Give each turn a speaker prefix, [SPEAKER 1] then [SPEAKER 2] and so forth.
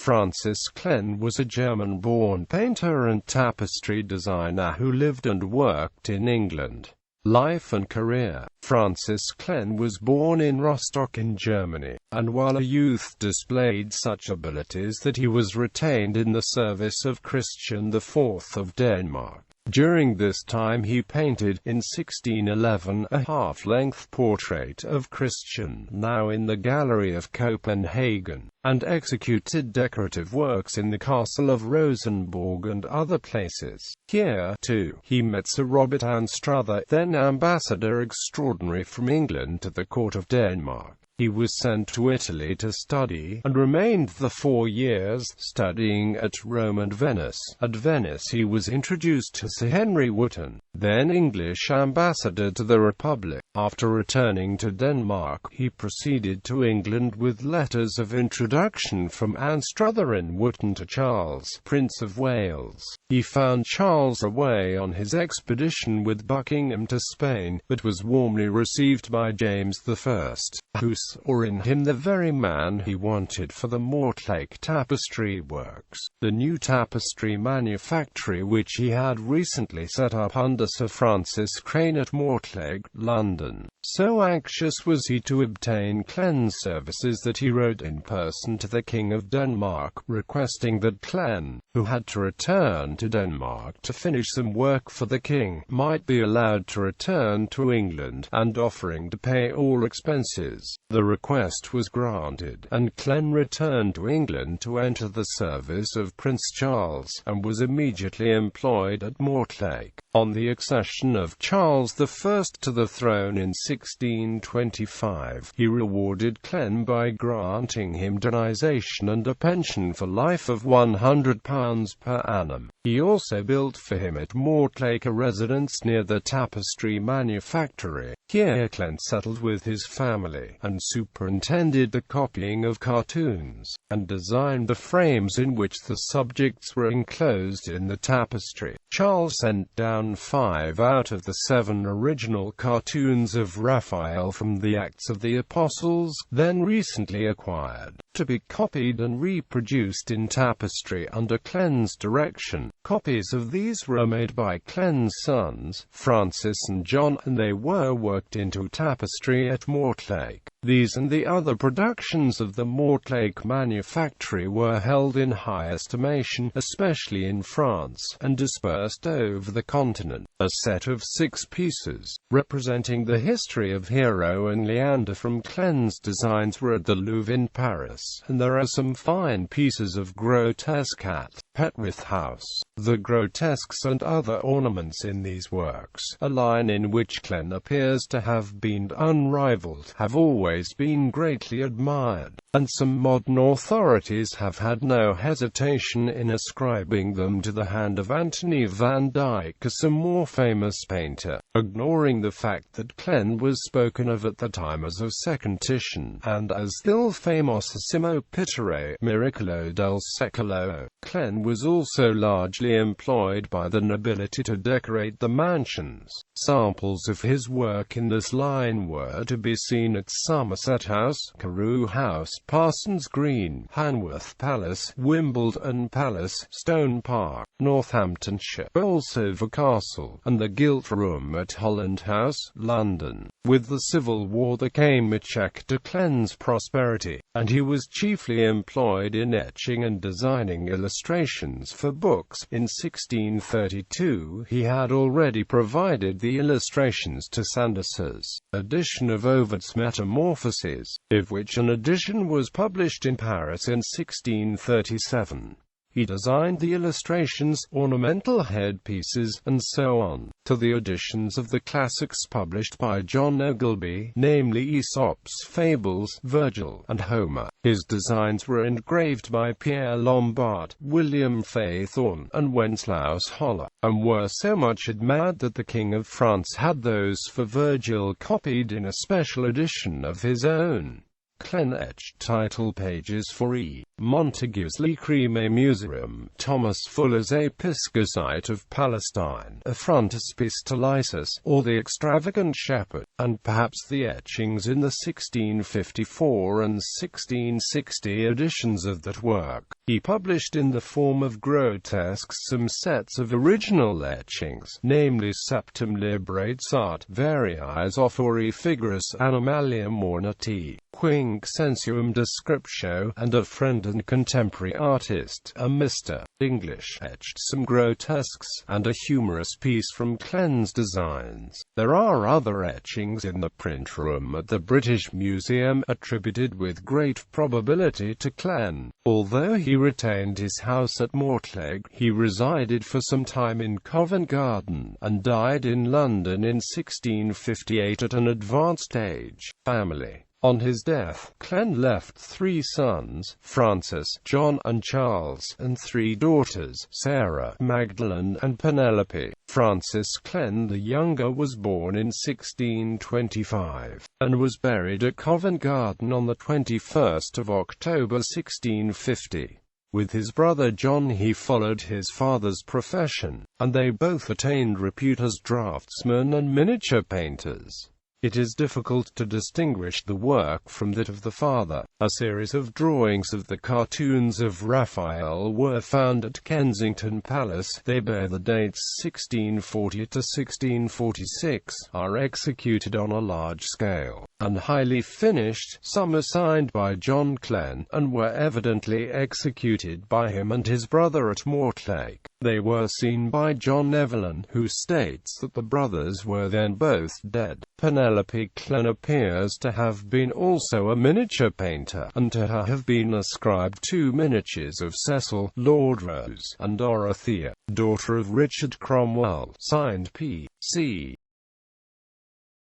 [SPEAKER 1] Francis Cleyn was a German-born painter and tapestry designer who lived and worked in England. Life and career. Francis Cleyn was born in Rostock in Germany, and while a youth displayed such abilities that he was retained in the service of Christian IV of Denmark. During this time he painted, in 1611, a half-length portrait of Christian, now in the Gallery of Copenhagen, and executed decorative works in the castle of Rosenborg and other places. Here, too, he met Sir Robert Anstruther, then Ambassador Extraordinary from England to the court of Denmark. He was sent to Italy to study, and remained the 4 years, studying at Rome and Venice. At Venice he was introduced to Sir Henry Wotton, then English ambassador to the Republic. After returning to Denmark, he proceeded to England with letters of introduction from Anstruther and Wotton to Charles, Prince of Wales. He found Charles away on his expedition with Buckingham to Spain, but was warmly received by James I, who saw in him the very man he wanted for the Mortlake tapestry works. The new tapestry manufactory which he had recently set up under Sir Francis Cleyn at Mortlake, London. So anxious was he to obtain Cleyn's services that he wrote in person to the King of Denmark, requesting that Cleyn, who had to return to Denmark to finish some work for the king, might be allowed to return to England, and offering to pay all expenses. The request was granted, and Cleyn returned to England to enter the service of Prince Charles, and was immediately employed at Mortlake. On the accession of Charles I to the throne in 1625, he rewarded Cleyn by granting him dispensation and a pension for life of £100 per annum. He also built for him at Mortlake a residence near the tapestry manufactory. Here Cleyn settled with his family, and superintended the copying of cartoons, and designed the frames in which the subjects were enclosed in the tapestry. Charles sent down 5 out of the 7 original cartoons of Raphael from the Acts of the Apostles, then recently acquired, to be copied and reproduced in tapestry under Cleyn's direction. Copies of these were made by Cleyn's sons, Francis and John, and they were worked into tapestry at Mortlake. These and the other productions of the Mortlake manufactory were held in high estimation, especially in France, and dispersed over the continent. A set of 6 pieces, representing the history of Hero and Leander from Cleyn's designs, were at the Louvre in Paris, and there are some fine pieces of grotesque at Petworth House. The grotesques and other ornaments in these works, a line in which Cleyn appears to have been unrivaled, have always been greatly admired, and some modern authorities have had no hesitation in ascribing them to the hand of Anthony van Dyck, a more famous painter, ignoring the fact that Cleyn was spoken of at the time as a second Titian, and as il famosissimo pittore Miracolo del Secolo. Cleyn was also largely employed by the nobility to decorate the mansions. Samples of his work in this line were to be seen at Somerset House, Carew House, Parsons Green, Hanworth Palace, Wimbledon Palace, Stone Park, Northamptonshire, Bolsover Castle, and the Gilt Room at Holland House, London. With the Civil War there came a check to Cleyn's prosperity, and he was chiefly employed in etching and designing illustrations for books. In 1632 he had already provided the illustrations to Sanders's edition of Ovid's Metamorphoses, of which an edition was published in Paris in 1637. He designed the illustrations, ornamental headpieces, and so on, to the editions of the classics published by John Ogleby, namely Aesop's Fables, Virgil, and Homer. His designs were engraved by Pierre Lombard, William Faithorn, and Wenceslaus Holler, and were so much admired that the King of France had those for Virgil copied in a special edition of his own. Cleyn etched title pages for E. Montague's Lacrimae Museum, Thomas Fuller's Episcopite of Palestine, a frontispiece to Lysis, or The Extravagant Shepherd, and perhaps the etchings in the 1654 and 1660 editions of that work. He published in the form of grotesques some sets of original etchings, namely Septem Liberates Art Variis Authori Figuris Animalium Ornati, Quinc Sensuum Descriptio, and a friend and contemporary artist, a Mr. English, etched some grotesques, and a humorous piece from Cleyn's designs. There are other etchings in the print room at the British Museum, attributed with great probability to Cleyn. Although he retained his house at Mortlake, he resided for some time in Covent Garden, and died in London in 1658 at an advanced age. Family. On his death, Cleyn left 3 sons, Francis, John, and Charles, and 3 daughters, Sarah, Magdalene, and Penelope. Francis Cleyn the younger was born in 1625, and was buried at Covent Garden on the 21st of October 1650. With his brother John he followed his father's profession, and they both attained repute as draftsmen and miniature painters. It is difficult to distinguish the work from that of the father. A series of drawings of the cartoons of Raphael were found at Kensington Palace. They bear the dates 1640 to 1646, are executed on a large scale, and highly finished. Some are signed by John Cleyn, and were evidently executed by him and his brother at Mortlake. They were seen by John Evelyn, who states that the brothers were then both dead. Penelope Cleyn appears to have been also a miniature painter, and to her have been ascribed 2 miniatures of Cecil, Lord Rose, and Dorothea, daughter of Richard Cromwell, signed P.C.